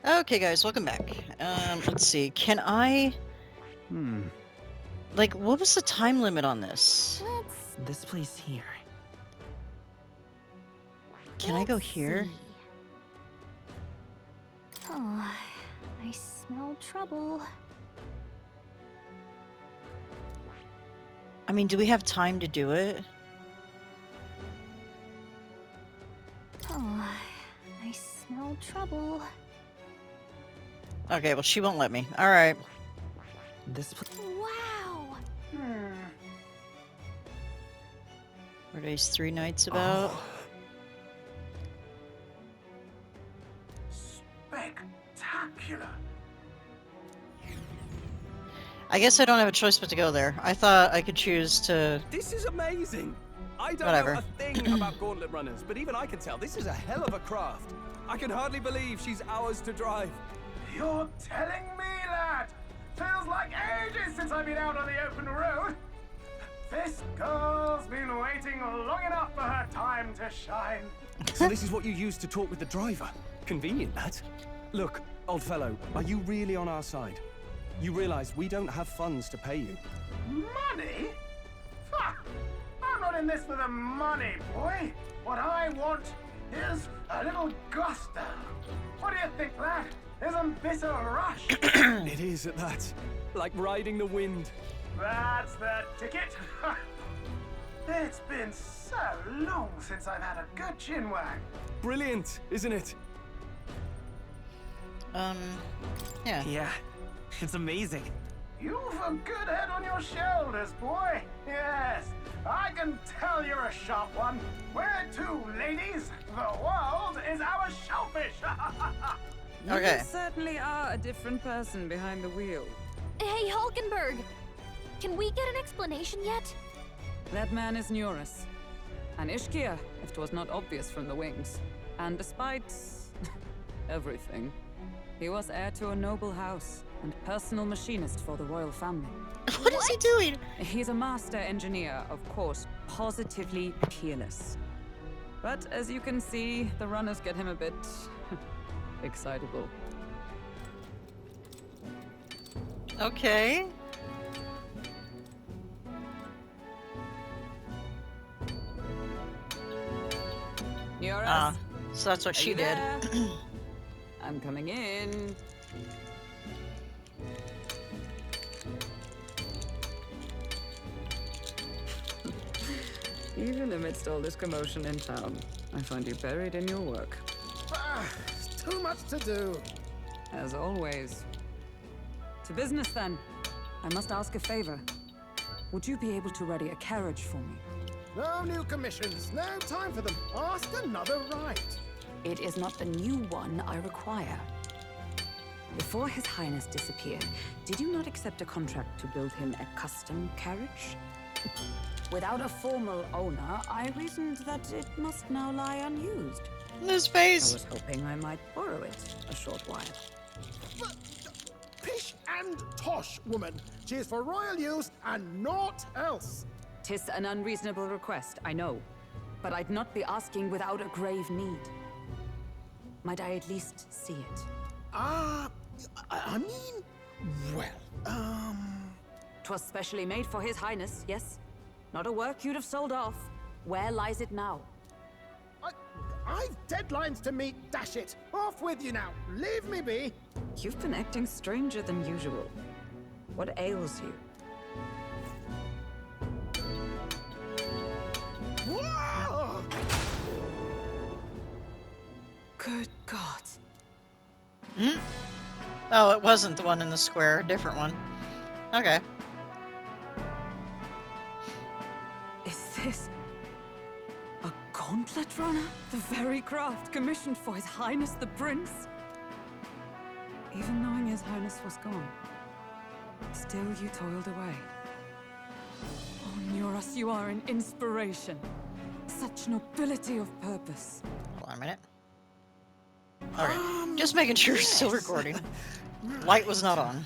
Okay, guys, welcome back. Let's see. Can I... Like, what was the time limit on this? This place here. Can I go here? Oh, I smell trouble. I mean, do we have time to do it? Oh, I smell trouble. Okay, well, she won't let me. Alright. This place. Wow! What are these 3 nights about? Spectacular. I guess I don't have a choice but to go there. I thought I could choose to... This is amazing. I don't Whatever. know a thing about Gauntlet runners, but even I can tell this is a hell of a craft. I can hardly believe she's ours to drive. You're telling me that? Feels like ages since I've been out on the open road. This girl's been waiting long enough for her time to shine. So this is what you used to talk with the driver? Convenient, that. Look, old fellow, are you really on our side? You realize we don't have funds to pay you. Money? Ha! I'm not in this for the money, boy. What I want is a little gusto. What do you think that? Isn't this a rush? It is at that. Like riding the wind. That's the ticket. It's been so long since I've had a good chinwag. Brilliant, isn't it? Yeah. Yeah, it's amazing. You've a good head on your shoulders, boy. Yes, I can tell you're a sharp one. We're 2 ladies. The world is our shellfish. Okay. You certainly are a different person behind the wheel. Hey, Hulkenberg! Can we get an explanation yet? That man is Neurus. An Ishkia, if 'twas not obvious from the wings. And despite everything, he was heir to a noble house and personal machinist for the royal family. What is he doing? He's a master engineer, of course, positively peerless. But as you can see, the runners get him a bit excitable. Okay. Neurus, So that's what are she you did. there? I'm coming in. Even amidst all this commotion in town, I find you buried in your work. Too much to do. As always. To business then. I must ask a favor. Would you be able to ready a carriage for me? No new commissions, no time for them. Ask another right. It is not the new one I require. Before His Highness disappeared, did you not accept a contract to build him a custom carriage? Without a formal owner, I reasoned that it must now lie unused. His I face. was hoping I might borrow it a short while. Pish and tosh, woman. She is for royal use and naught else. 'Tis an unreasonable request, I know. But I'd not be asking without a grave need. Might I at least see it? I mean, well, 'Twas specially made for His Highness, yes? Not a work you'd have sold off. Where lies it now? I've deadlines to meet, dash it. Off with you now. Leave me be. You've been acting stranger than usual. What ails you? Whoa! Good God. Oh, it wasn't the one in the square. A different one. Okay. Is this a gauntlet runner? The very craft commissioned for His Highness the Prince? Even knowing His Highness was gone, still you toiled away. Oh, Neurus, you are an inspiration. Such nobility of purpose. Hold on a minute. Okay. Just making sure it's still recording. Light was not on.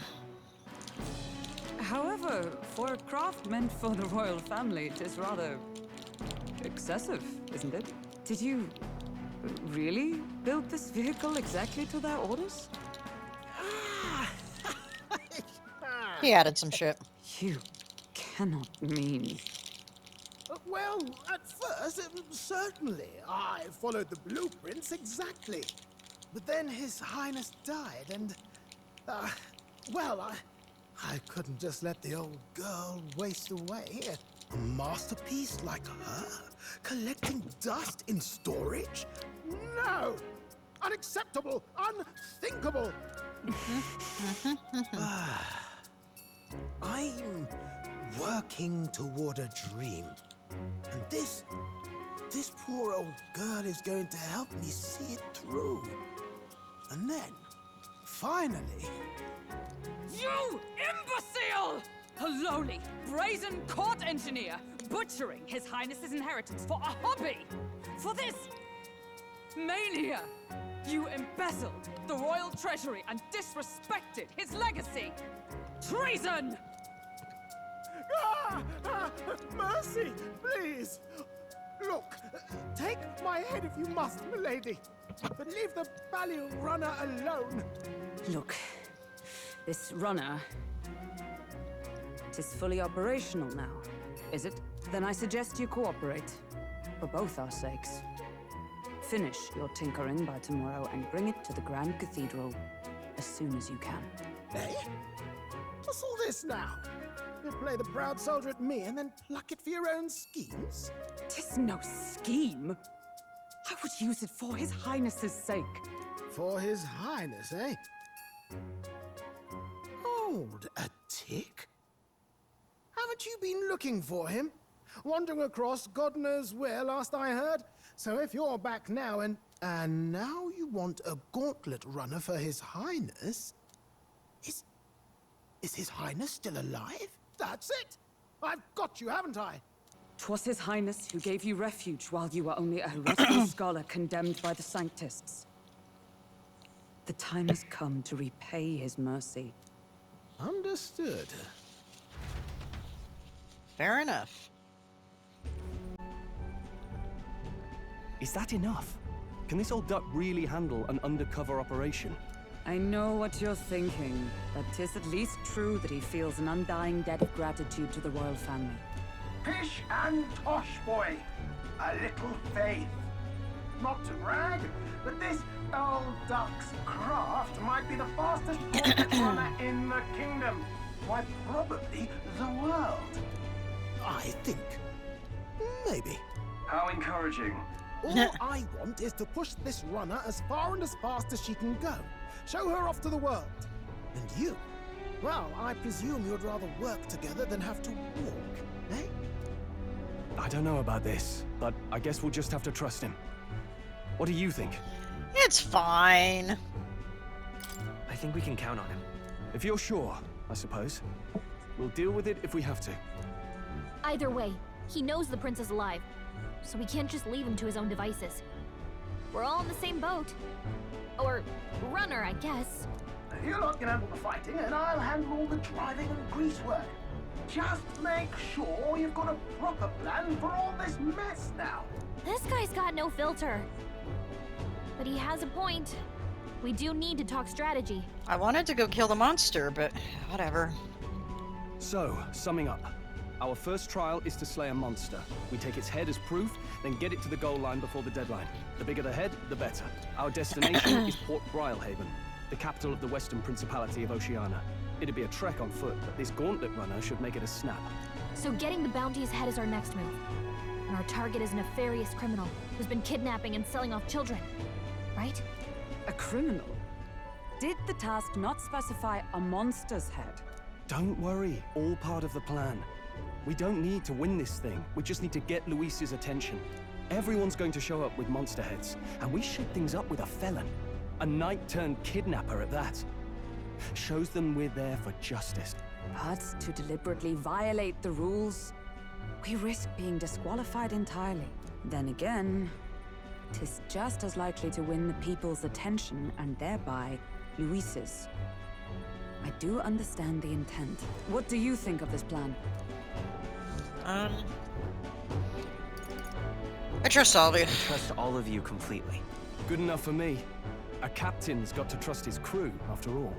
However, for a craft meant for the royal family, it is rather excessive, isn't it? Did you really build this vehicle exactly to their orders? He added some shit. You cannot mean. Well, at first, certainly. I followed the blueprints exactly. But then His Highness died, and... well, I couldn't just let the old girl waste away. A masterpiece like her? Collecting dust in storage? No! Unacceptable! Unthinkable! I'm working toward a dream. And this poor old girl is going to help me see it through. And then, finally... You imbecile! A lowly, brazen court engineer butchering His Highness's inheritance for a hobby! For this mania! You embezzled the royal treasury and disrespected his legacy! Treason! Mercy, please! Look, take my head if you must, milady. But leave the value runner alone. Look, this runner... it is fully operational now, is it? Then I suggest you cooperate, for both our sakes. Finish your tinkering by tomorrow and bring it to the Grand Cathedral as soon as you can. Eh? What's all this now? You play the proud soldier at me and then pluck it for your own schemes? 'Tis no scheme. I would use it for His Highness's sake. For His Highness, eh? Hold a tick. Haven't you been looking for him? Wandering across God knows where, last I heard. So if you're back now and now you want a gauntlet runner for His Highness... Is His Highness still alive? That's it! I've got you, haven't I? 'Twas His Highness who gave you refuge while you were only a heretical scholar condemned by the Sanctists. The time has come to repay his mercy. Understood. Fair enough. Is that enough? Can this old duck really handle an undercover operation? I know what you're thinking, but 'tis at least true that he feels an undying debt of gratitude to the royal family. Pish and tosh, boy. A little faith. Not to brag, but this old duck's craft might be the fastest gauntlet runner in the kingdom. Why, probably the world. I think. Maybe. How encouraging. All I want is to push this runner as far and as fast as she can go. Show her off to the world. And you? Well, I presume you'd rather work together than have to walk, eh? I don't know about this, but I guess we'll just have to trust him. What do you think? It's fine. I think we can count on him. If you're sure, I suppose. We'll deal with it if we have to. Either way, he knows the prince is alive, so we can't just leave him to his own devices. We're all in the same boat. Or runner, I guess. You lot can handle the fighting, and I'll handle all the driving and grease work. Just make sure you've got a proper plan for all this mess now. This guy's got no filter. But he has a point. We do need to talk strategy. I wanted to go kill the monster, but whatever. So, summing up. Our first trial is to slay a monster. We take its head as proof, then get it to the goal line before the deadline. The bigger the head, the better. Our destination is Port Brilehaven, the capital of the Western Principality of Oceania. It'd be a trek on foot, but this gauntlet runner should make it a snap. So getting the bounty's head is our next move. And our target is a nefarious criminal who's been kidnapping and selling off children. Right? A criminal? Did the task not specify a monster's head? Don't worry, all part of the plan. We don't need to win this thing, we just need to get Luis's attention. Everyone's going to show up with monster heads, and we shake things up with a felon. A knight-turned-kidnapper at that. Shows them we're there for justice. But to deliberately violate the rules, we risk being disqualified entirely. Then again, 'tis just as likely to win the people's attention and thereby Luis's. I do understand the intent. What do you think of this plan? I trust all of you. Trust all of you completely. Good enough for me. A captain's got to trust his crew, after all.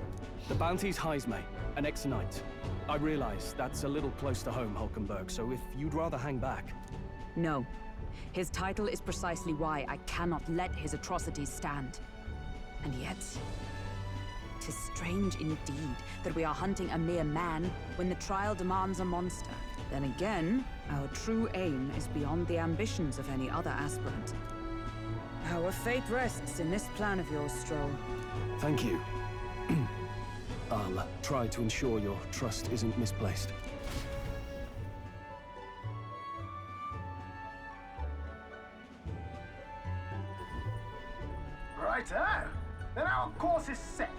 The bounty's Heisme, an ex-knight. I realize that's a little close to home, Hulkenberg, so if you'd rather hang back... No. His title is precisely why I cannot let his atrocities stand. And yet... 'tis strange indeed that we are hunting a mere man when the trial demands a monster. Then again, our true aim is beyond the ambitions of any other aspirant. Our fate rests in this plan of yours, Stroll. Thank you. I'll try to ensure your trust isn't misplaced. Righto. Then our course is set.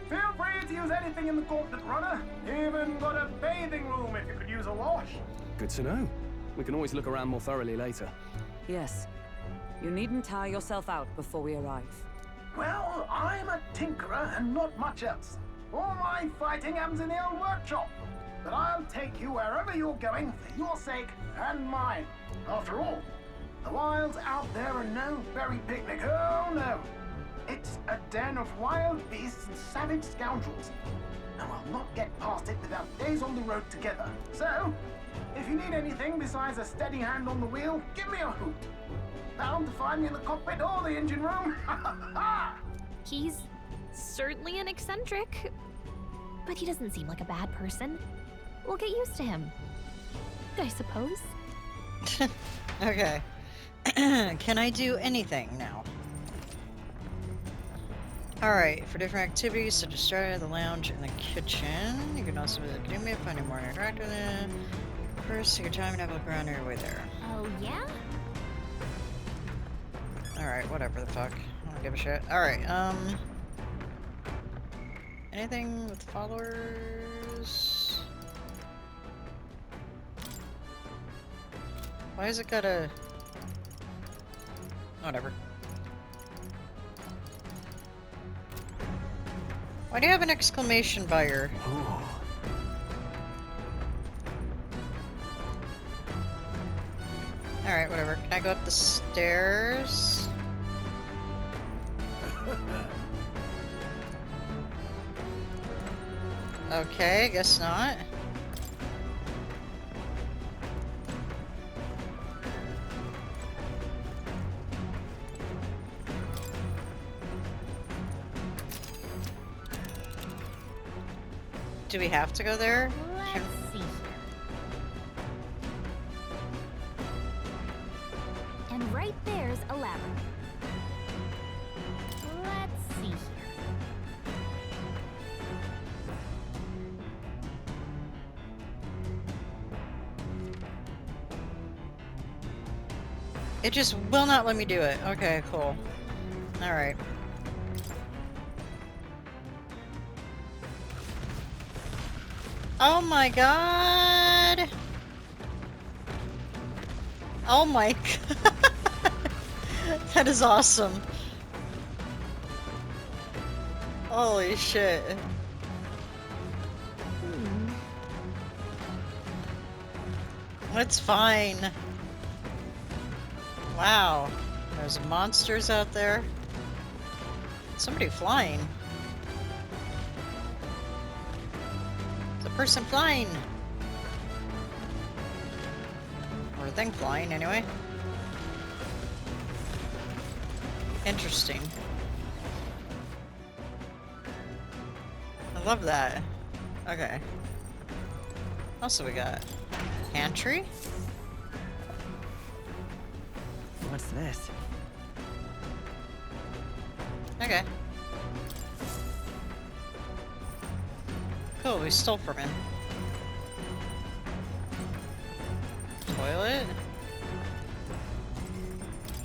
Feel free to use anything in the Gauntlet runner. Even got a bathing room if you could use a wash. Good to know. We can always look around more thoroughly later. Yes. You needn't tire yourself out before we arrive. Well, I'm a tinkerer and not much else. All my fighting happens in the old workshop. But I'll take you wherever you're going for your sake and mine. After all, the wilds out there are no berry picnic. Oh no. It's a den of wild beasts and savage scoundrels. And we'll not get past it without days on the road together. So, if you need anything besides a steady hand on the wheel, give me a hoot. Bound to find me in the cockpit or the engine room. He's certainly an eccentric, but he doesn't seem like a bad person. We'll get used to him, I suppose. Okay. Can I do anything now? Alright, for different activities such as starting the lounge and the kitchen, you can also visit Academia, find a more interactive than. First, take your time and have a look around your way there. Oh, yeah? Alright, whatever the fuck. I don't give a shit. Alright, anything with followers? Why is it gotta... Whatever. Why do you have an exclamation by your... Alright, whatever. Can I go up the stairs? Okay, guess not. Do we have to go there? Let's see here. And right there's a ladder. Let's see here. It just will not let me do it. Okay, cool. Alright. Oh my god! Oh my god! That is awesome. Holy shit. It's fine. Wow. There's monsters out there. Somebody flying. There's a person flying. Or a thing flying, anyway. Interesting. I love that. Okay. What else have we got? Pantry? What's this? Okay. Cool, we stole from him. Toilet?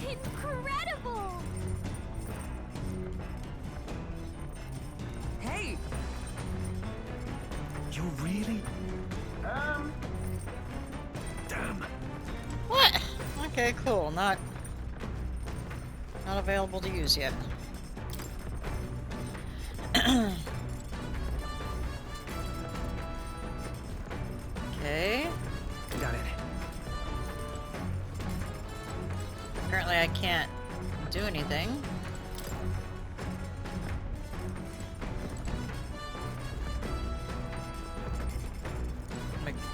Incredible! Hey! You really? Damn. What? Okay, cool. Not available to use yet. Okay. Got it. Apparently I can't do anything.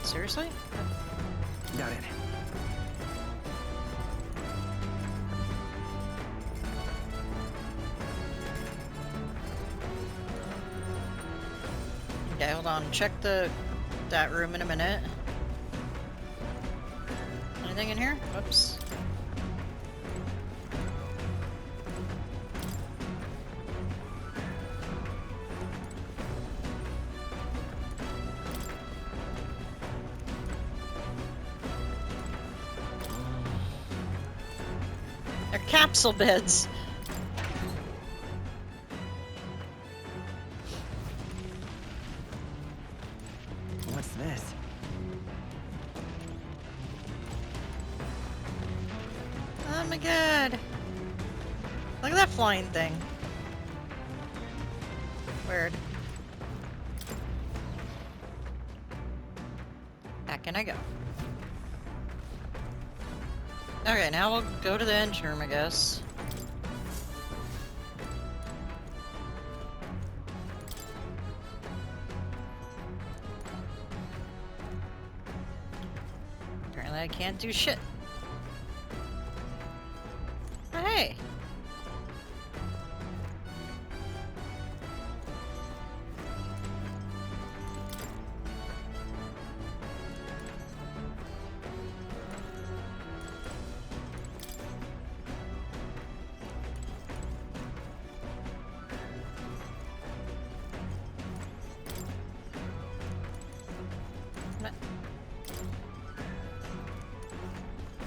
Seriously? Got it. Okay, hold on. Check that room in a minute. Anything in here? Whoops. They're capsule beds. What's this? Oh my god. Look at that flying thing. Weird. Back can I go? Okay, now we'll go to the engine room, I guess. Apparently I can't do shit. Oh, hey!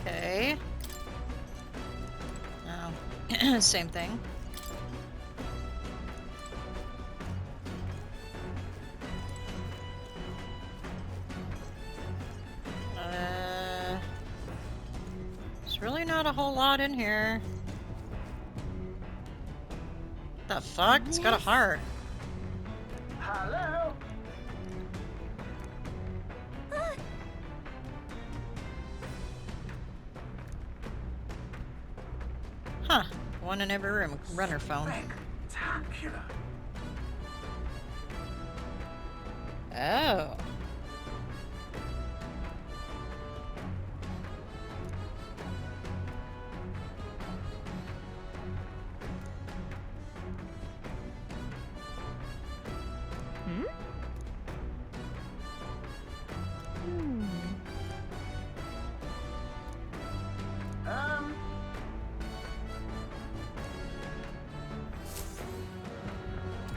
Okay. No. Same thing. There's really not a whole lot in here. What the fuck? It's got a heart. Hello? Huh. One in every room. Runner phone. Spectacular. Oh.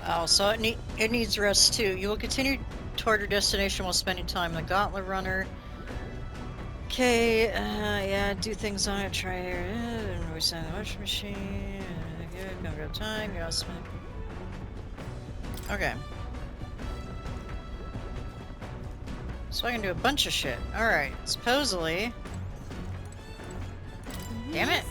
Oh, so it needs rest too. You will continue toward your destination while spending time in the Gauntlet runner. Okay, yeah, do things on it. Try and resign the washing machine. Good, gonna go time. You're all spend. Okay. So I can do a bunch of shit. All right, supposedly. Damn it.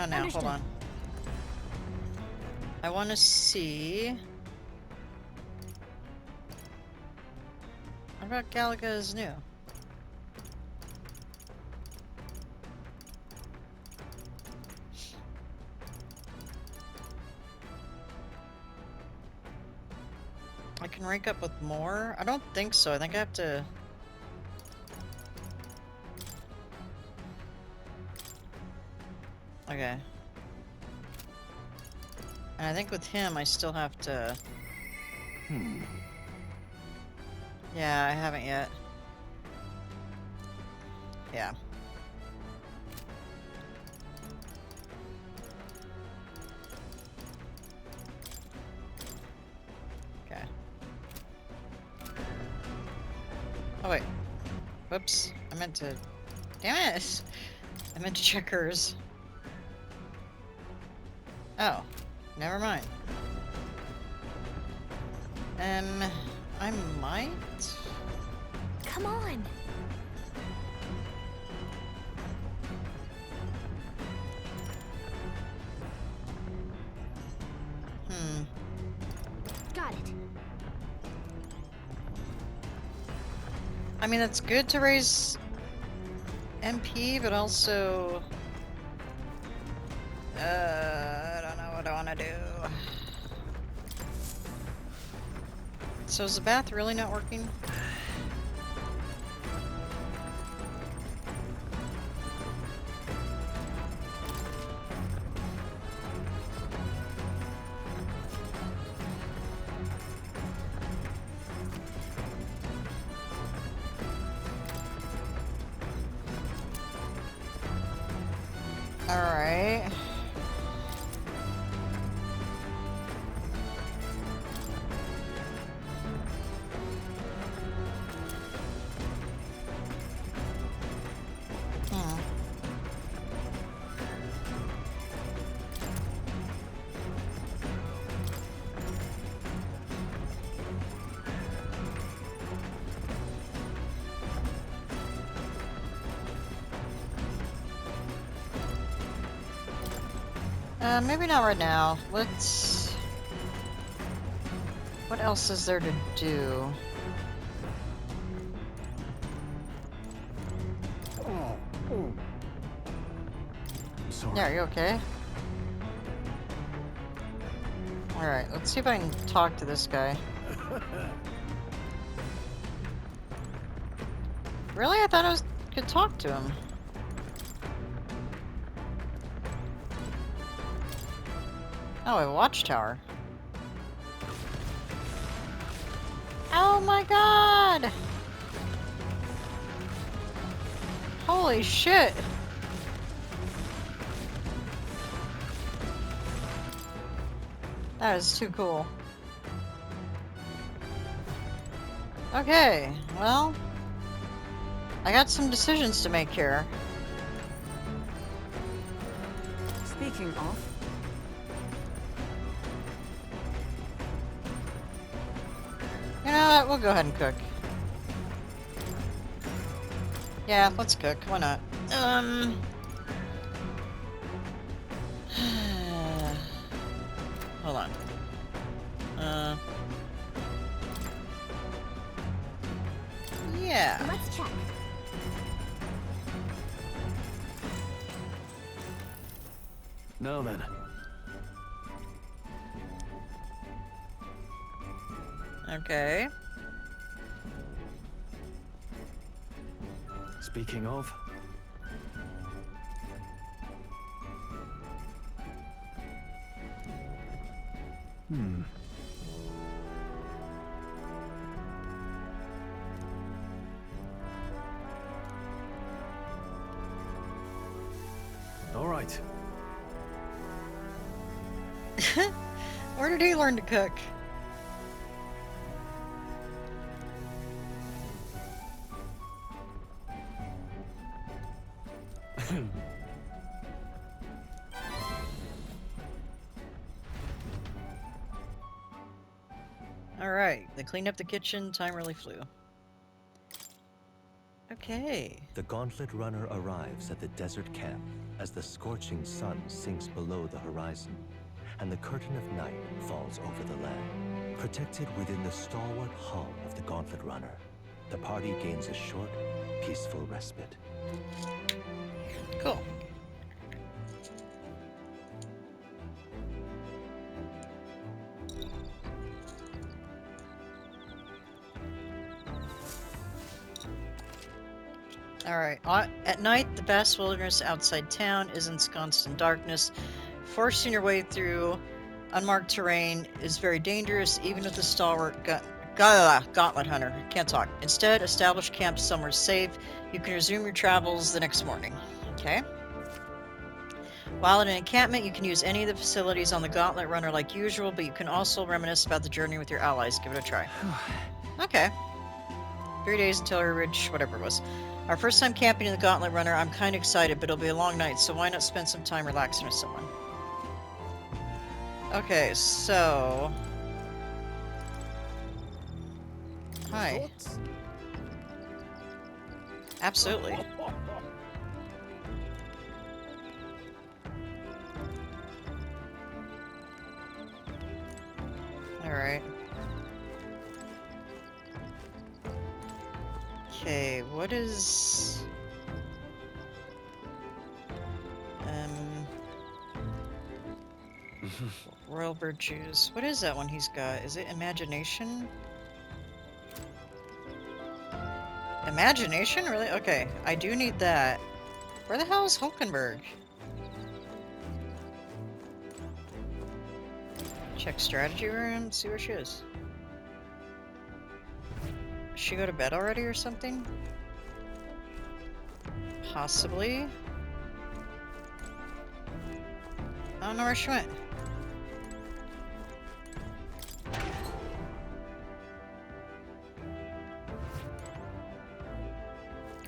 No, hold on. I want to see... What about Galaga is new? I can rank up with more? I don't think so. I think I have to... Okay. And I think with him, I still have to... Yeah, I haven't yet. Yeah. Okay. Oh, wait. Whoops. I meant to... Damn it! I meant to check hers. Oh. Never mind. I might? Come on. Got it. I mean, that's good to raise MP, but also... I don't know what I want to do. So is the bath really not working? Alright. Maybe not right now. Let's... What else is there to do? Sorry. Yeah, are you okay? Alright, let's see if I can talk to this guy. Really? I thought I could talk to him. Oh, a watchtower. Oh my god! Holy shit! That is too cool. Okay, well... I got some decisions to make here. Speaking of, You know what? We'll go ahead and cook. Yeah, let's cook. Why not? Hold on. Yeah. Let's check. Now then. Okay. Speaking of... All right. Where did he learn to cook? Alright, they cleaned up the kitchen, time really flew. Okay. The Gauntlet runner arrives at the desert camp as the scorching sun sinks below the horizon, and the curtain of night falls over the land. Protected within the stalwart hull of the Gauntlet runner, the party gains a short, peaceful respite. Cool. Alright, at night, the vast wilderness outside town is ensconced in darkness. Forcing your way through unmarked terrain is very dangerous, even with the stalwart Gauntlet hunter. Can't talk. Instead, establish camp somewhere safe. You can resume your travels the next morning. Okay. While in an encampment, you can use any of the facilities on the Gauntlet runner like usual, but you can also reminisce about the journey with your allies. Give it a try. Okay. 3 days until we reach whatever it was. Our first time camping in the Gauntlet runner, I'm kind of excited, but it'll be a long night, so why not spend some time relaxing with someone? Okay, so... Hi. Thoughts? Absolutely. Alright. Okay, what is... Royal virtues. What is that one he's got? Is it imagination? Imagination? Really? Okay, I do need that. Where the hell is Hulkenberg? Check strategy room, see where she is. Did she go to bed already or something? Possibly. I don't know where she went.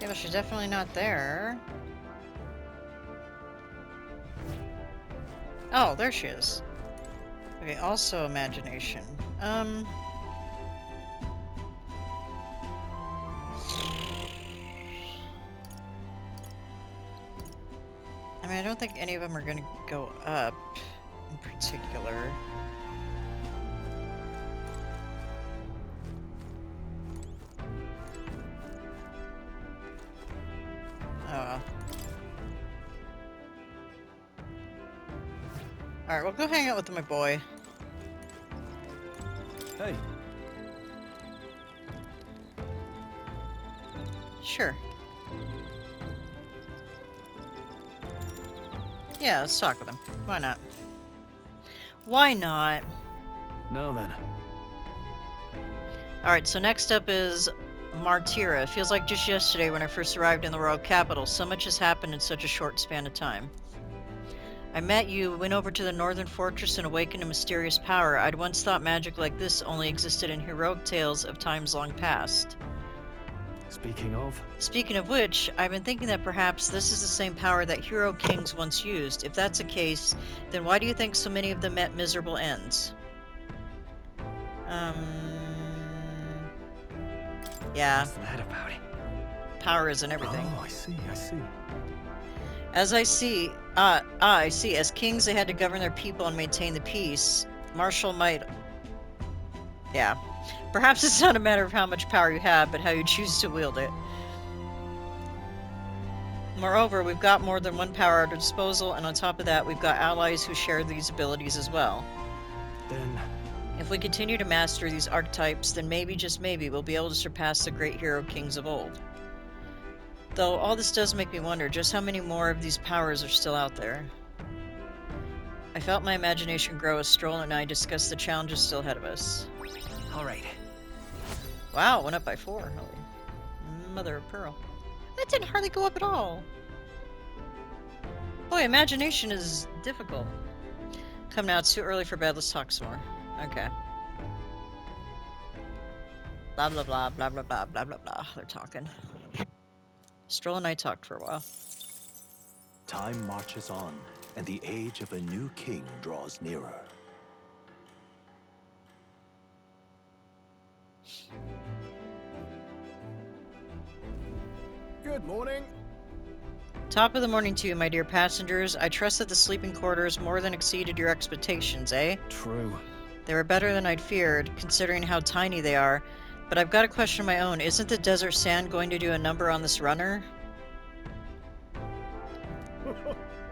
Yeah, but she's definitely not there. Oh, there she is. Okay, also imagination. I mean, I don't think any of them are gonna go up in particular. Oh well. Alright, we'll go hang out with my boy. Hey, Sure. Yeah, let's talk with him. Why not? Why not? now then. Alright, so next up is Martira. Feels like just yesterday when I first arrived in the royal capital. So much has happened in such a short span of time. I met you, went over to the northern fortress and awakened a mysterious power. I'd once thought magic like this only existed in heroic tales of times long past. Speaking of which, I've been thinking that perhaps this is the same power that hero kings once used. If that's the case, then why do you think so many of them met miserable ends? Yeah. What's that about it? Power isn't everything. Oh, I see, I see. I see. As kings, they had to govern their people and maintain the peace. Martial might... Yeah. Perhaps it's not a matter of how much power you have, but how you choose to wield it. Moreover, we've got more than one power at our disposal, and on top of that, we've got allies who share these abilities as well. Then... If we continue to master these archetypes, then maybe, just maybe, we'll be able to surpass the great hero kings of old. Though all this does make me wonder just how many more of these powers are still out there. I felt my imagination grow as Stroll and I discussed the challenges still ahead of us. All right. Wow, went up by 4. Holy mother of pearl. That didn't hardly go up at all. Boy, imagination is difficult. Come now, it's too early for bed. Let's talk some more. Okay. Blah blah blah blah blah blah blah blah blah. They're talking. Stroll and I talked for a while. Time marches on, and the age of a new king draws nearer. Good morning. Top of the morning to you, my dear passengers. I trust that the sleeping quarters more than exceeded your expectations, eh? True. They were better than I'd feared, considering how tiny they are. But I've got a question of my own. Isn't the desert sand going to do a number on this runner?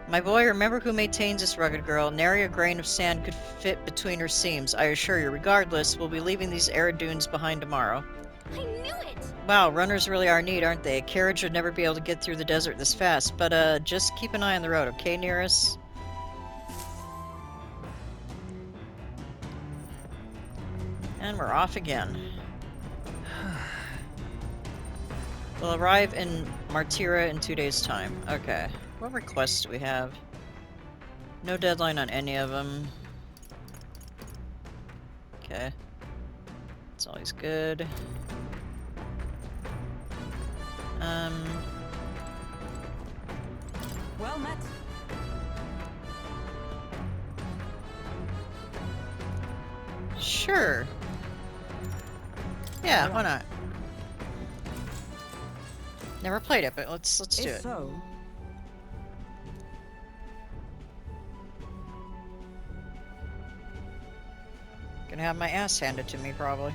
My boy, remember who maintains this rugged girl. Nary a grain of sand could fit between her seams, I assure you. Regardless, we'll be leaving these arid dunes behind tomorrow. I knew it! Wow, runners really are neat, aren't they? A carriage would never be able to get through the desert this fast, but just keep an eye on the road, okay, Nearest? And we're off again. We'll arrive in Martira in 2 days' time. Okay. What requests do we have? No deadline on any of them. Okay. It's always good. Well met. Sure. Yeah, why not? Never played it, but let's do If it. so, Gonna have my ass handed to me, probably.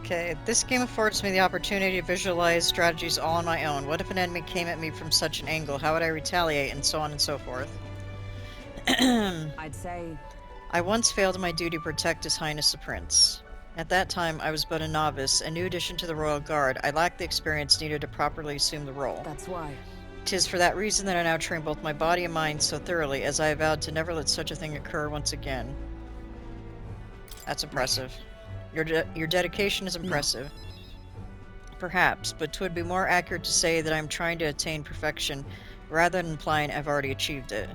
Okay, this game affords me the opportunity to visualize strategies all on my own. What if an enemy came at me from such an angle? How would I retaliate? And so on and so forth. I'd say I once failed in my duty to protect His Highness the Prince. At that time, I was but a novice, a new addition to the Royal Guard. I lacked the experience needed to properly assume the role. that's why. 'Tis for that reason that I now train both my body and mind so thoroughly, as I have vowed to never let such a thing occur once again. That's impressive. Your dedication is impressive. Perhaps, but 'twould be more accurate to say that I am trying to attain perfection, rather than implying I've already achieved it.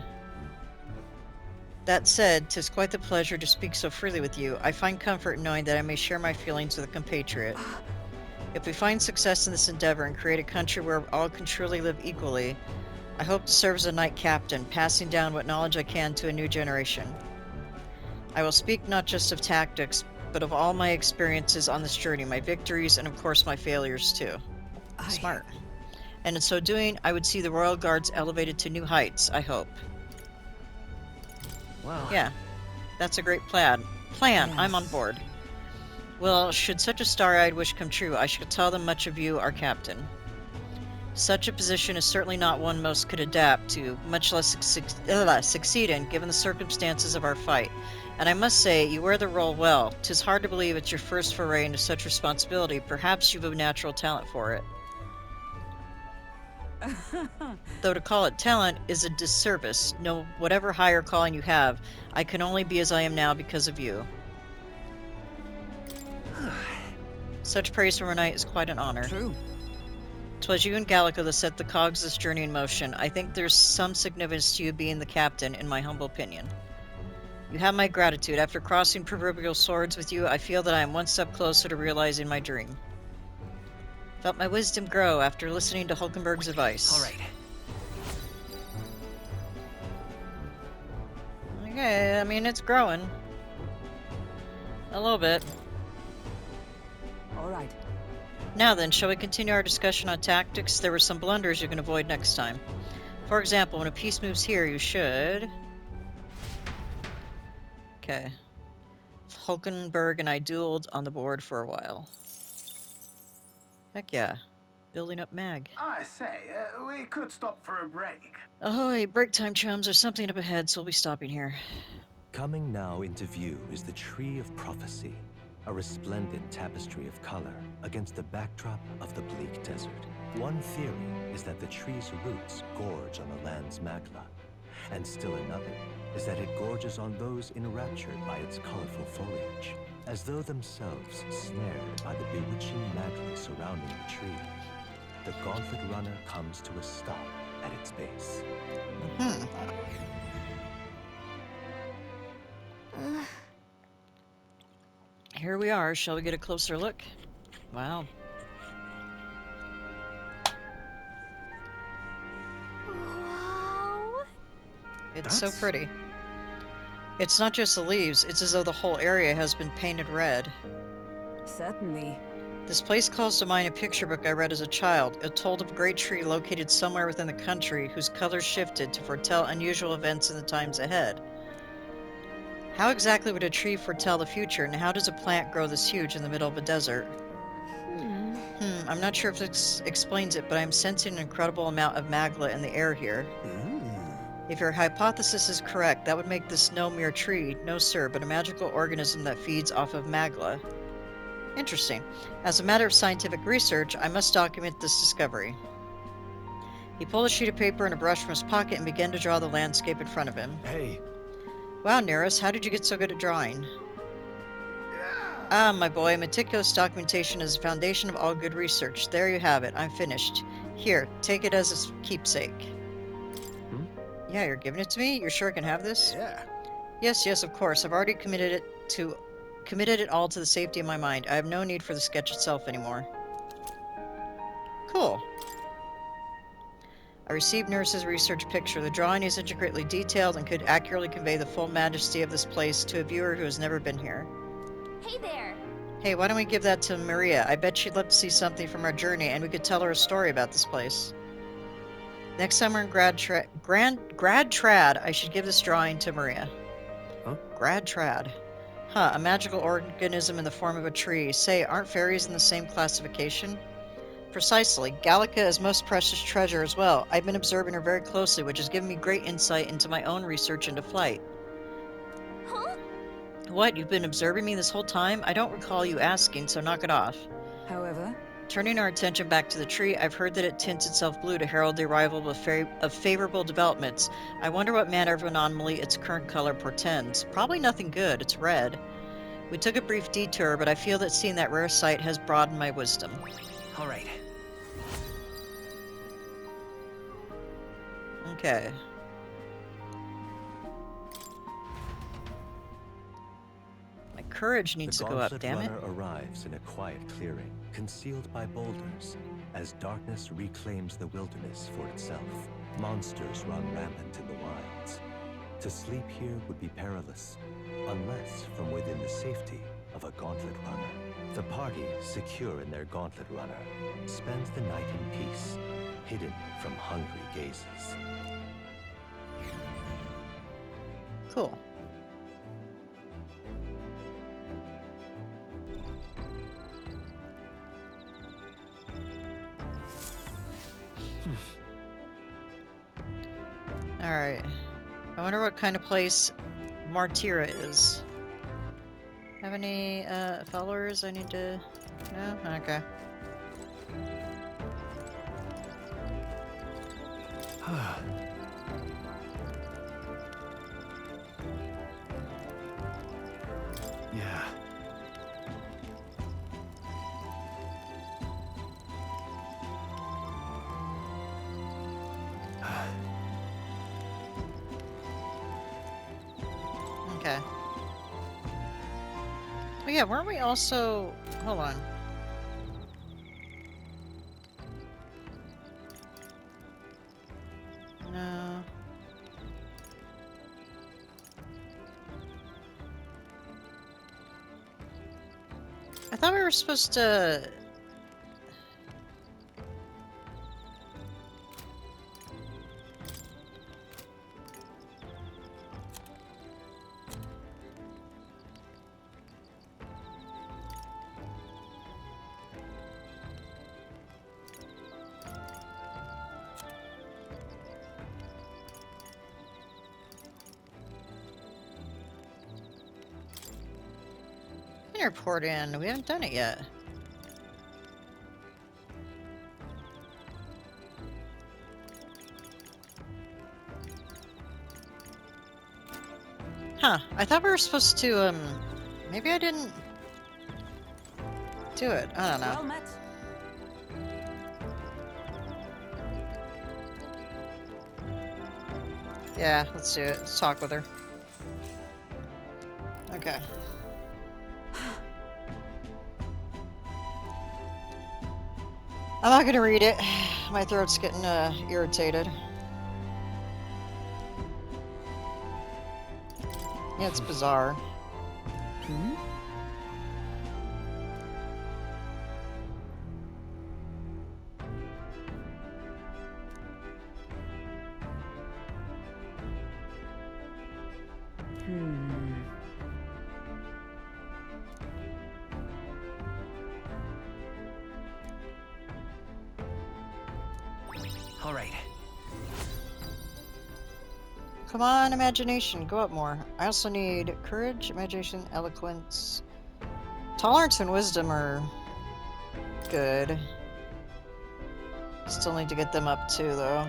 That said, 'tis quite the pleasure to speak so freely with you. I find comfort in knowing that I may share my feelings with a compatriot. If we find success in this endeavor and create a country where all can truly live equally, I hope to serve as a knight captain, passing down what knowledge I can to a new generation. I will speak not just of tactics, but of all my experiences on this journey, my victories, and of course my failures too. Smart. And in so doing, I would see the Royal Guards elevated to new heights, I hope. Wow. Yeah, that's a great plan. I'm on Yes. board. Well, should such a star-eyed wish come true, I shall tell them much of you, our captain. Such a position is certainly not one most could adapt to, much less succeed in, given the circumstances of our fight. And I must say, you wear the role well. 'Tis hard to believe it's your first foray into such responsibility. Perhaps you've a natural talent for it. Though to call it talent is a disservice. No, whatever higher calling you have, I can only be as I am now because of you. Such praise from a knight is quite an honor. True. 'Twas you and Gallico that set the cogs of this journey in motion. I think there's some significance to you being the captain, in my humble opinion. You have my gratitude. After crossing proverbial swords with you, I feel that I am one step closer to realizing my dream. Felt my wisdom grow after listening to Hulkenberg's advice. All right. Okay, I mean, it's growing. A little bit. All right. Now then, shall we continue our discussion on tactics? There were some blunders you can avoid next time. For example, when a piece moves here, you should... Okay. Hulkenberg and I dueled on the board for a while. Heck yeah. Building up mag. I say, we could stop for a break. Ahoy, break time, chums. There's something up ahead, so we'll be stopping here. Coming now into view is the Tree of Prophecy, a resplendent tapestry of color against the backdrop of the bleak desert. One theory is that the tree's roots gorge on the land's magla, and still another is that it gorges on those enraptured by its colorful foliage, as though themselves snared by the bewitching magla surrounding the tree. The Gauntlet runner comes to a stop at its base. Here we are. Shall we get a closer look? Wow. Wow. It's so pretty. It's not just the leaves, it's as though the whole area has been painted red. Certainly. This place calls to mind a picture book I read as a child. It told of a great tree located somewhere within the country whose colors shifted to foretell unusual events in the times ahead. How exactly would a tree foretell the future, and how does a plant grow this huge in the middle of a desert? I'm not sure if this explains it, but I'm sensing an incredible amount of magla in the air here. If your hypothesis is correct, that would make this no mere tree, no sir, but a magical organism that feeds off of magla. Interesting. As a matter of scientific research, I must document this discovery. He pulled a sheet of paper and a brush from his pocket and began to draw the landscape in front of him. Hey, Wow, Neris, how did you get so good at drawing? Ah, my boy, meticulous documentation is the foundation of all good research. There you have it. I'm finished. Here, take it as a keepsake. Yeah, you're giving it to me? You're sure I can have this? Yeah. Yes, of course. I've already committed it all to the safety of my mind. I have no need for the sketch itself anymore. Cool. I received Nurse's research picture. The drawing is intricately detailed and could accurately convey the full majesty of this place to a viewer who has never been here. Hey there. Hey, why don't we give that to Maria? I bet she'd love to see something from our journey, and we could tell her a story about this place. Next time we're in Grad Trad, I should give this drawing to Maria. Huh? Grad Trad. Huh, a magical organism in the form of a tree. Say, aren't fairies in the same classification? Precisely. Gallica is most precious treasure as well. I've been observing her very closely, which has given me great insight into my own research into flight. Huh? What, you've been observing me this whole time? I don't recall you asking, so knock it off. However, Turning our attention back to the tree, I've heard that it tints itself blue to herald the arrival of favorable developments. I wonder what manner of anomaly its current color portends. Probably nothing good. It's red. We took a brief detour, but I feel that seeing that rare sight has broadened my wisdom. All right. Okay. My courage needs The to go up, Gauntlet damn it. runner arrives in a quiet clearing, concealed by boulders, as darkness reclaims the wilderness for itself. Monsters run rampant in the wilds. To sleep here would be perilous, unless from within the safety of a Gauntlet runner. The party, secure in their Gauntlet runner, spends the night in peace, hidden from hungry gazes. Cool. Alright. I wonder what kind of place Martira is. Have any followers I need to... No? Okay. Yeah. Okay. Oh yeah, weren't we also... Hold on. No. I thought we were supposed to... Airport in. We haven't done it yet. Huh. I thought we were supposed to, maybe I didn't do it. I don't know. well met. Yeah, let's do it. Let's talk with her. Okay. I'm not gonna read it. My throat's getting irritated. Yeah, it's bizarre. All right. Come on, imagination, go up more. I also need courage, imagination, eloquence. Tolerance and wisdom are good. Still need to get them up too, though.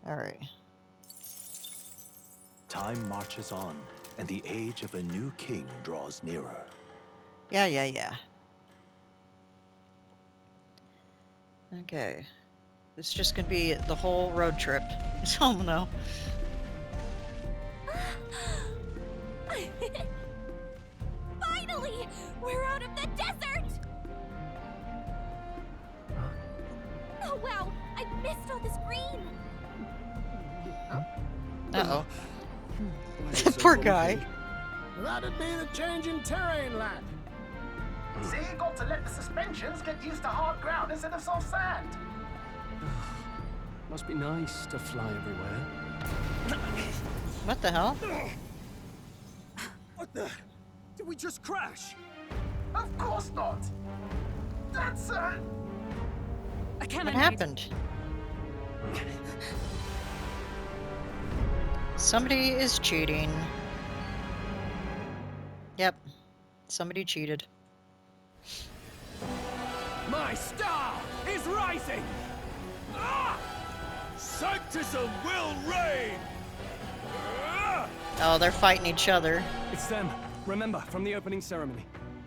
Alright. Time marches on, and the age of a new king draws nearer. Yeah. Okay. It's just gonna be the whole road trip. Oh no. Finally! We're out of the desert! Oh wow! I missed all this green! Uh-oh. Poor guy. That'd be the change in terrain, lad. See, you got to let the suspensions get used to hard ground instead of soft sand. Must be nice to fly everywhere. What the hell? What the? Did we just crash? Of course not. That's A What cannonade. happened? Somebody is cheating. Yep. Somebody cheated. My star is rising! Ah! Sanctism will reign! Ah! Oh, they're fighting each other. It's them. Remember, from the opening ceremony.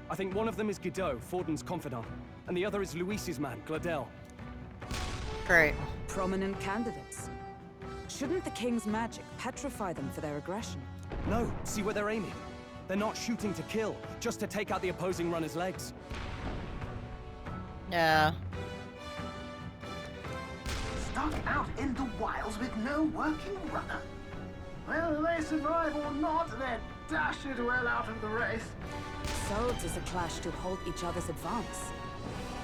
I think one of them is Godot, Forden's confidant, and the other is Luis's man, Gladel. Great. Prominent candidates. Shouldn't the king's magic petrify them for their aggression? No, see where they're aiming. They're not shooting to kill, just to take out the opposing runner's legs. Yeah. stuck out in the wilds with no working runner. Whether they survive or not, they're dashed well out of the race. So 'tis a clash to halt each other's advance.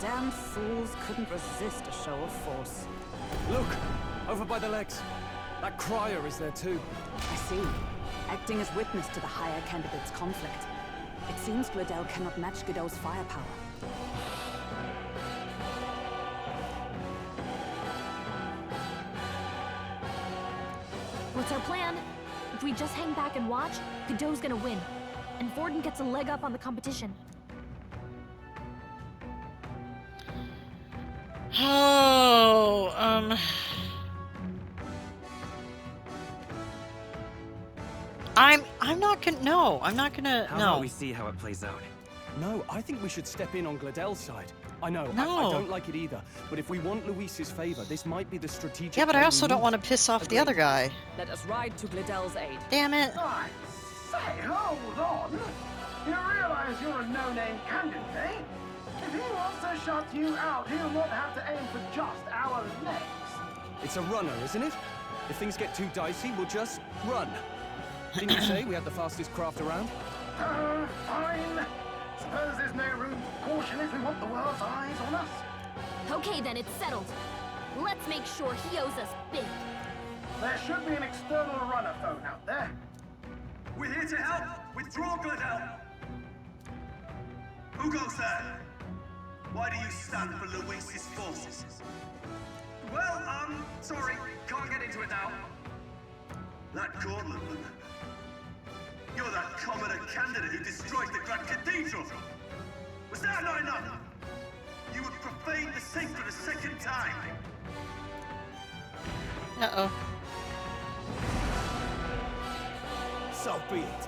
Damn fools couldn't resist a show of force. Look, over by the legs. That crier is there too. I see. Acting as witness to the higher candidate's conflict. It seems Gladel cannot match Godot's firepower. What's our plan? If we just hang back and watch, Godot's gonna win. And Forden gets a leg up on the competition. Oh, I'm not gonna, no, I'm not gonna, How no. about we see how it plays out? No, I think we should step in on Gladel's side. I know, No. I don't like it either, but if we want Luis's favor, this might be the strategic Yeah, but I way also we don't move. want to piss off the other guy. Let us ride to Gladel's aid. Damn it. I say, hold on. You realize you're a no-name candidate, eh? If he wants to shut you out, he'll not have to aim for just our legs. It's a runner, isn't it? If things get too dicey, we'll just run. Didn't you say we had the fastest craft around? Fine. Suppose there's no room for caution if we want the world's eyes on us. Okay then, it's settled. Let's make sure he owes us big. There should be an external runner phone out there. We're here to help! Withdraw, Gladel! Who goes there? Why do you stand for Luis's forces? Well, sorry, can't get into it now. That Gauntlet, you're that commoner candidate who destroyed the Grand Cathedral! Was that not enough? You would profane the sacred a second time! Uh-oh. So be it.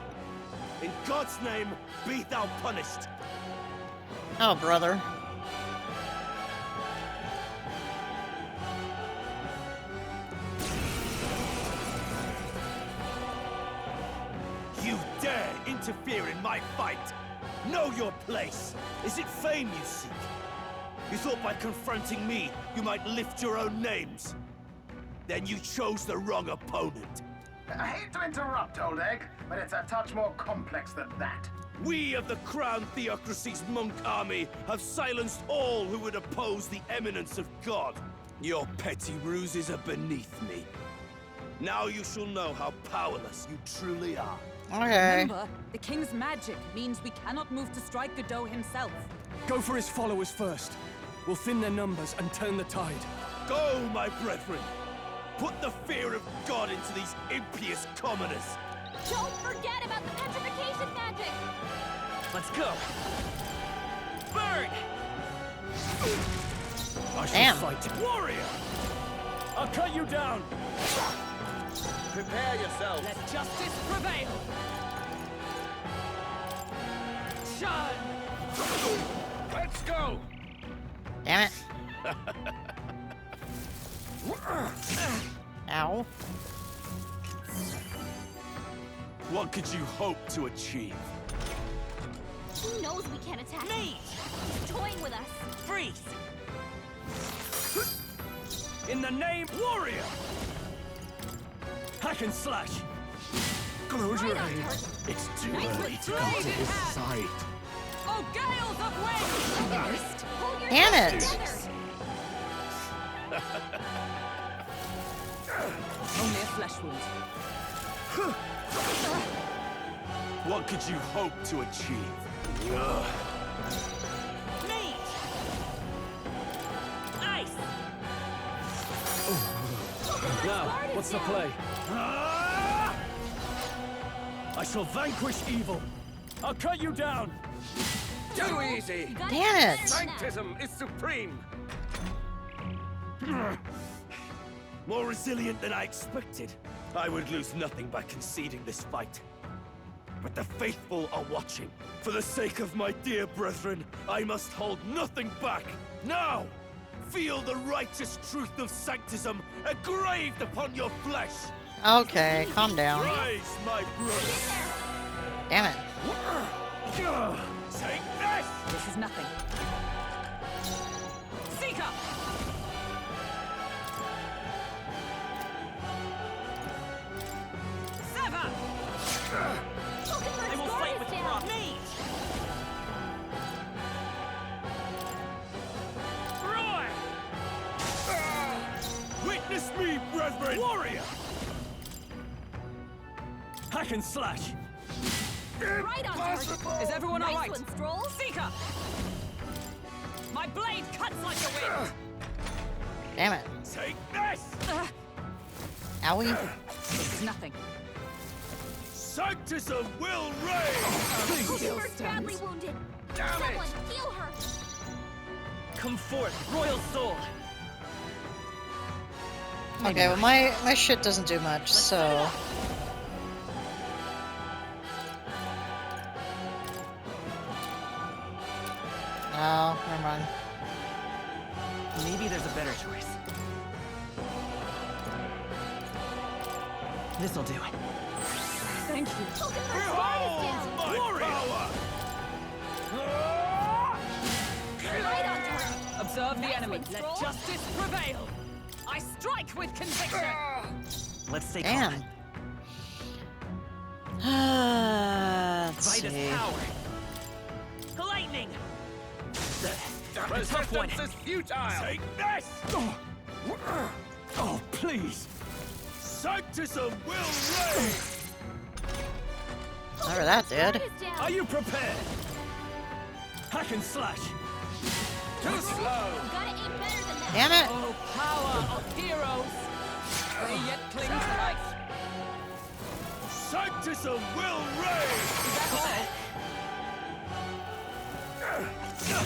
In God's name, be thou punished! Oh, brother. You dare interfere in my fight! Know your place! Is it fame you seek? You thought by confronting me, you might lift your own names? Then you chose the wrong opponent. I hate to interrupt, old egg, but it's a touch more complex than that. We of the Crown Theocracy's monk army have silenced all who would oppose the eminence of God. Your petty ruses are beneath me. Now you shall know how powerless you truly are. Okay. Remember, the king's magic means we cannot move to strike Godot himself. Go for his followers first. We'll thin their numbers and turn the tide. Go, my brethren! Put the fear of God into these impious commoners! Don't forget about the petrification magic! Let's go! Burn! I shall Damn. fight. Warrior! I'll cut you down! Prepare yourself! Let justice prevail! Shun! Let's go! Damn it. Ow. What could you hope to achieve? He knows we can't attack him. He's toying with us. Freeze! In the name Warrior! Hack and slash! Close your Right on eyes. target. It's too Nice early to blade come to in this hand. side. Oh, gales of wind! Hold your Damn head it. together. flesh wound. What could you hope to achieve? Meat! Ice! Now, what's the play? Ah! I shall vanquish evil. I'll cut you down. Too easy! Damn it! Sanctism is supreme! More resilient than I expected. I would lose nothing by conceding this fight. But the faithful are watching. For the sake of my dear brethren, I must hold nothing back. Now, feel the righteous truth of sanctism engraved upon your flesh. Okay, calm down. Rise, my brothers. Damn it. Take this! This is nothing. Seeker! Sever! I will fight with Rock. Meat! Roar! Witness me, brethren! Warrior! Hack and slash! Right on target. Is everyone all Nice right? one, Stroll. Seeker! My blade cuts like a wind! Damn it. Take this! Owie. This is nothing. Sanctism will reign! Cooper's badly wounded. Damn Someone it! heal her. Come forth, royal soul! Okay, well my shit doesn't do much, so... No, never mind. Maybe there's a better choice. This'll do. Thank you. Cooper's guard is down. My power! Right on target. Observe the Nice enemy. one, Let Stroll. justice prevail. I strike with conviction. Let's stay Damn. calm. Let's Vitus see. power. Lightning! A tough one. Resistance is futile! Take this! Oh, please! Sanctism will reign! Whatever that Guard did. is down. Are you prepared? Hack and slash! Too slow! Gotta aim better than that. Damn it. Oh, power of heroes! They yet cling to life. Sanctism will reign! That's all.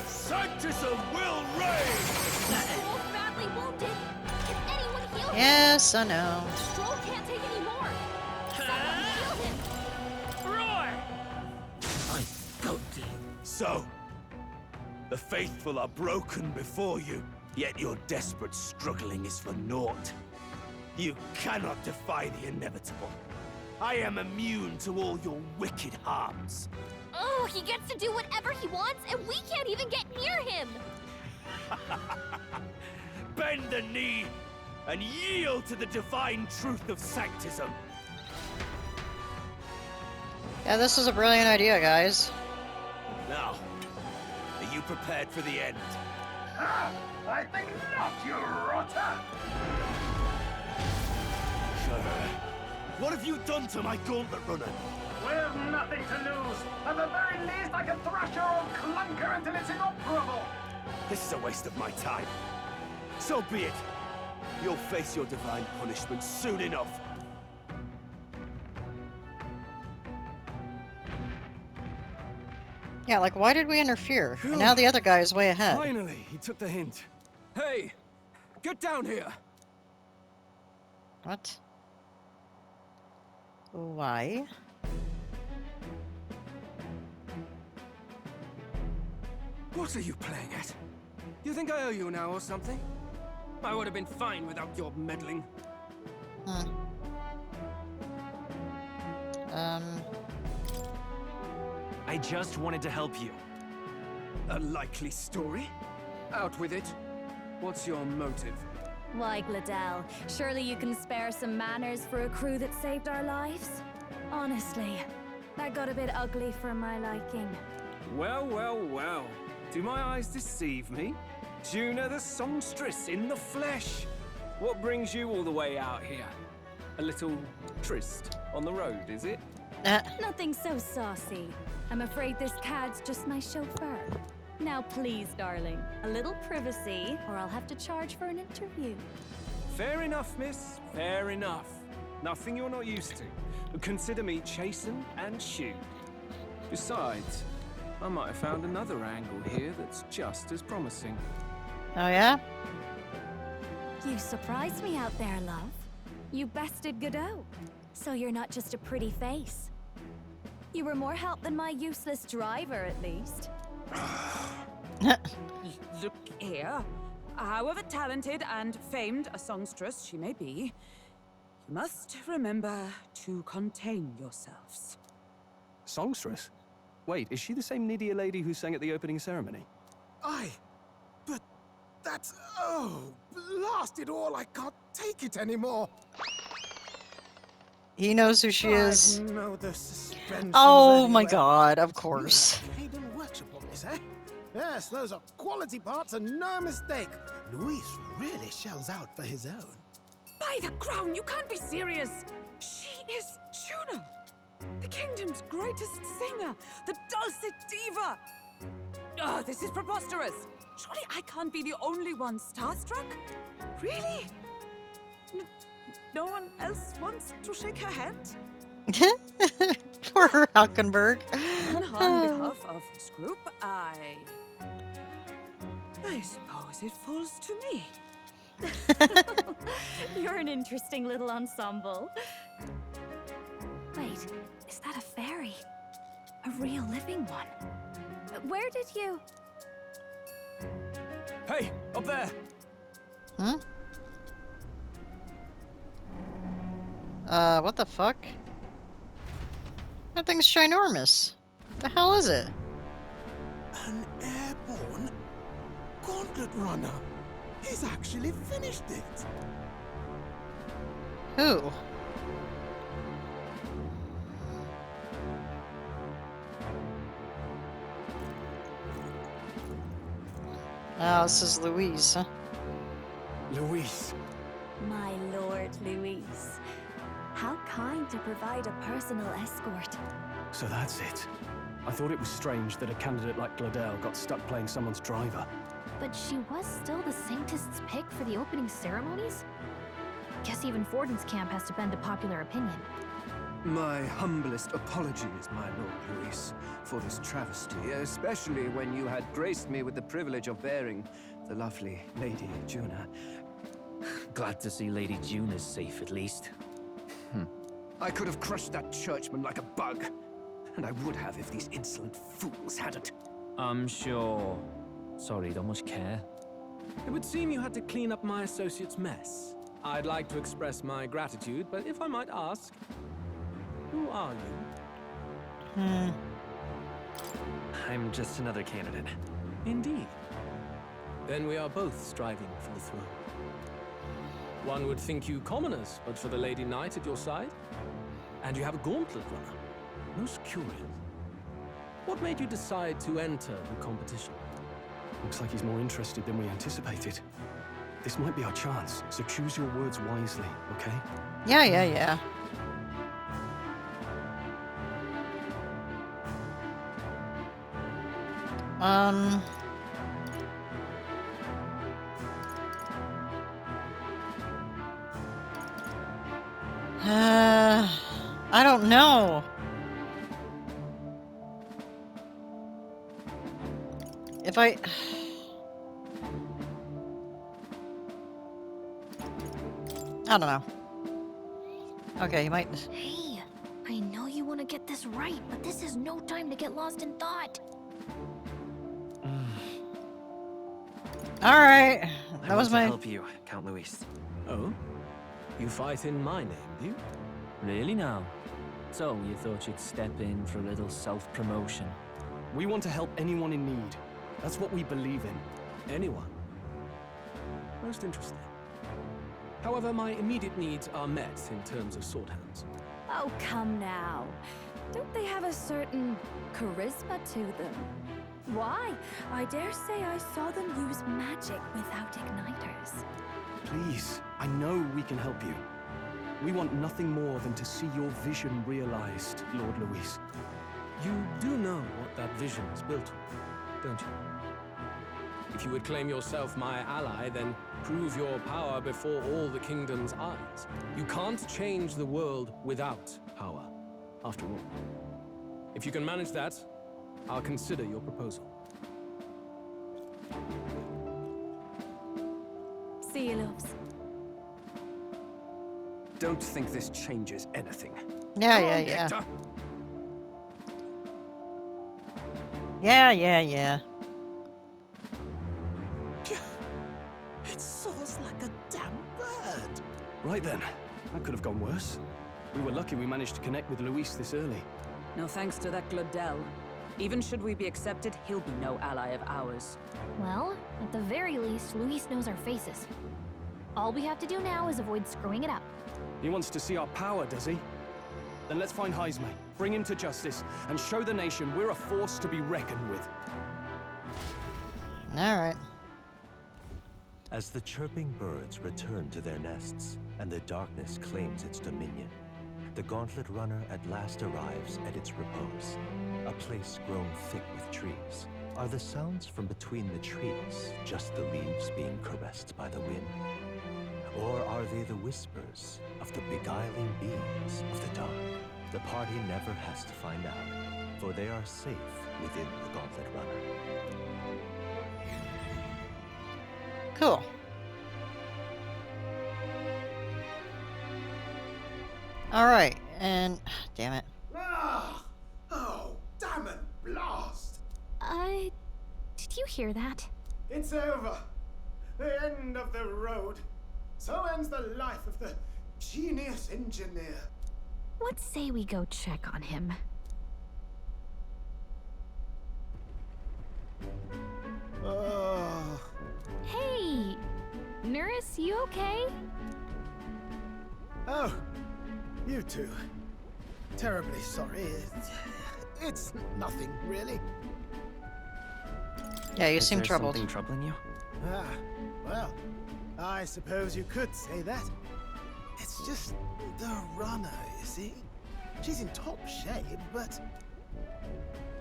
Sanctism will reign! Stroll's badly wounded. Can anyone heal him? Yes, I know. Stroll can't take any more. Someone heal him. Roar! So, the faithful are broken before you, yet your desperate struggling is for naught. You cannot defy the inevitable. I am immune to all your wicked harms. Oh, he gets to do whatever he wants, and we can't even get near him. Bend the knee and yield to the divine truth of sanctism. Yeah, this is a brilliant idea, guys. Now, are you prepared for the end? I think not, you rotter! What have you done to my Gauntlet runner? We've nothing to lose. At the very least, I can thrash your old clunker until it's inoperable. This is a waste of my time. So be it. You'll face your divine punishment soon enough. Yeah, like, why did we interfere? And now the other guy is way ahead. Finally, he took the hint. Hey! Get down here! What? Why? What are you playing at? You think I owe you now or something? I would have been fine without your meddling. Hmm. I just wanted to help you. A likely story? Out with it. What's your motive? Why, Gladell, surely you can spare some manners for a crew that saved our lives? Honestly, that got a bit ugly for my liking. Well, well, well. Do my eyes deceive me? Juna the songstress in the flesh. What brings you all the way out here? A little tryst on the road, is it? Nothing so saucy. I'm afraid this cad's just my chauffeur. Now please, darling, a little privacy, or I'll have to charge for an interview. Fair enough, miss. Fair enough. Nothing you're not used to. Consider me chastened and shooed. Besides, I might have found another angle here that's just as promising. Oh yeah? You surprised me out there, love. You bested Godot. So you're not just a pretty face. You were more help than my useless driver, at least. Look here. However talented and famed a songstress she may be, you must remember to contain yourselves. Songstress? Wait, is she the same Nidia lady who sang at the opening ceremony? But that's... Oh, blast it all, I can't take it anymore. He knows who she is. I know the suspense. Oh my god, of course. Hayden workshop on this, eh? Yes, those are quality parts and no mistake. Luis really shells out for his own. By the crown, you can't be serious! She is Juno! The kingdom's greatest singer! The dulcet diva! Oh, this is preposterous! Surely I can't be the only one starstruck? Really? No one else wants to shake her hand? Poor Hockenberg. On behalf of this group, I suppose it falls to me. You're an interesting little ensemble. Wait, is that a fairy? A real living one? Where did you... Hey, up there! Huh? What the fuck? That thing's ginormous. The hell is it? An airborne Gauntlet runner. He's actually finished it. Who? Oh, this is Louise, huh? Luis. My lord, Louise. How kind to provide a personal escort. So that's it. I thought it was strange that a candidate like Gladel got stuck playing someone's driver. But she was still the Saintist's pick for the opening ceremonies? Guess even Forden's camp has to bend to popular opinion. My humblest apologies, my Lord Luis, for this travesty, especially when you had graced me with the privilege of bearing the lovely Lady Juna. Glad to see Lady Juna's safe, at least. I could have crushed that churchman like a bug, and I would have if these insolent fools hadn't. I'm sure. Sorry, don't much care. It would seem you had to clean up my associate's mess. I'd like to express my gratitude, but if I might ask, who are you? I'm just another candidate. Indeed. Then we are both striving for the throne. One would think you commoners, but for the Lady Knight at your side. And you have a Gauntlet runner. Most curious. What made you decide to enter the competition? Looks like he's more interested than we anticipated. This might be our chance, so choose your words wisely, okay? Yeah. I don't know. If I don't know. Okay, you might. Hey, I know you want to get this right, but this is no time to get lost in thought. All right, I that was want to my. help you, Count Luis. Oh? You fight in my name, do you? Really now? So, you thought you'd step in for a little self-promotion? We want to help anyone in need. That's what we believe in. Anyone? Most interesting. However, my immediate needs are met in terms of sword hands. Oh, come now. Don't they have a certain charisma to them? Why? I dare say I saw them use magic without igniters. Please, I know we can help you. We want nothing more than to see your vision realized, Lord Luis. You do know what that vision is built on, don't you? If you would claim yourself my ally, then prove your power before all the kingdom's eyes. You can't change the world without power, after all. If you can manage that, I'll consider your proposal. See you, loves. Don't think this changes anything. Yeah, Come yeah, on, yeah. Hector. Yeah. It soars like a damn bird. Right then, that could have gone worse. We were lucky we managed to connect with Luis this early. No thanks to that Glodell. Even should we be accepted, he'll be no ally of ours. Well, at the very least, Luis knows our faces. All we have to do now is avoid screwing it up. He wants to see our power, does he? Then let's find Heisme, bring him to justice, and show the nation we're a force to be reckoned with. Alright. As the chirping birds return to their nests and the darkness claims its dominion, the Gauntlet Runner at last arrives at its repose, a place grown thick with trees. Are the sounds from between the trees just the leaves being caressed by the wind? Or are they the whispers of the beguiling beings of the dark? The party never has to find out, for they are safe within the Gauntlet Runner. Cool. Alright, and... damn it. Ah! Oh, damn it, blast! Did you hear that? It's over. The end of the road. So ends the life of the genius engineer. Let's say we go check on him. Oh. Hey! Nurse, you okay? Oh, you two. Terribly sorry. It's nothing, really. Yeah, you Is seem there troubled. something troubling you? Ah, well, I suppose you could say that. It's just the runner, you see? She's in top shape, but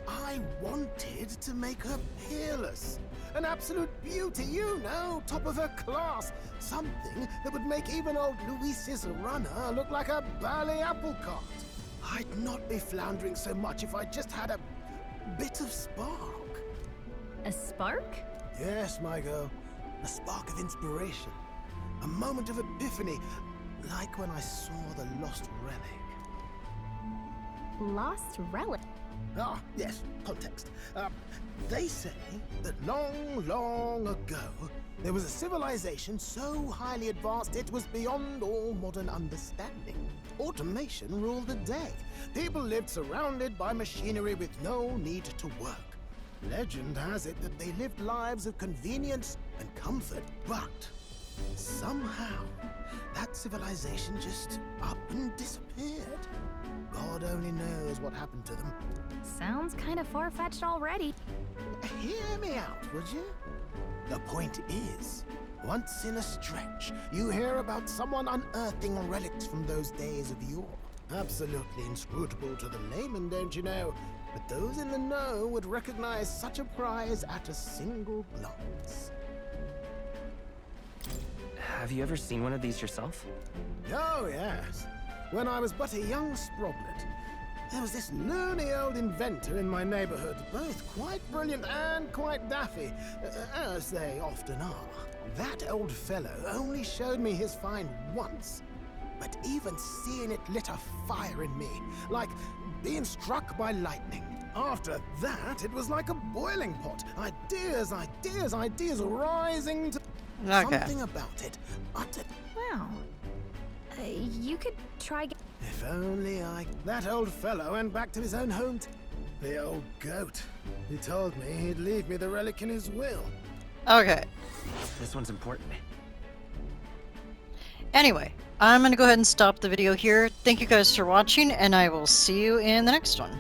I wanted to make her peerless. An absolute beauty, you know, top of her class. Something that would make even old Luis's runner look like a bally apple cart. I'd not be floundering so much if I just had a bit of spark. A spark? Yes, my girl. A spark of inspiration. A moment of epiphany, like when I saw the lost relic. Lost relic? Ah, yes, context. They say that long, long ago, there was a civilization so highly advanced it was beyond all modern understanding. Automation ruled the day. People lived surrounded by machinery with no need to work. Legend has it that they lived lives of convenience and comfort, but somehow that civilization just up and disappeared. God only knows what happened to them. Sounds kind of far-fetched already. Hear me out, would you? The point is, once in a stretch, you hear about someone unearthing relics from those days of yore. Absolutely inscrutable to the layman, don't you know? But those in the know would recognize such a prize at a single glance. Have you ever seen one of these yourself? Oh, yes. When I was but a young sproglet, there was this loony old inventor in my neighborhood, both quite brilliant and quite daffy, as they often are. That old fellow only showed me his find once, but even seeing it lit a fire in me, like being struck by lightning. After that, it was like a boiling pot. Ideas, ideas, ideas rising to... Okay. Something about it uttered... Wow. You could try... If only I... That old fellow went back to his own home. The old goat. He told me he'd leave me the relic in his will. Okay. This one's important. Anyway, I'm gonna go ahead and stop the video here. Thank you guys for watching, and I will see you in the next one.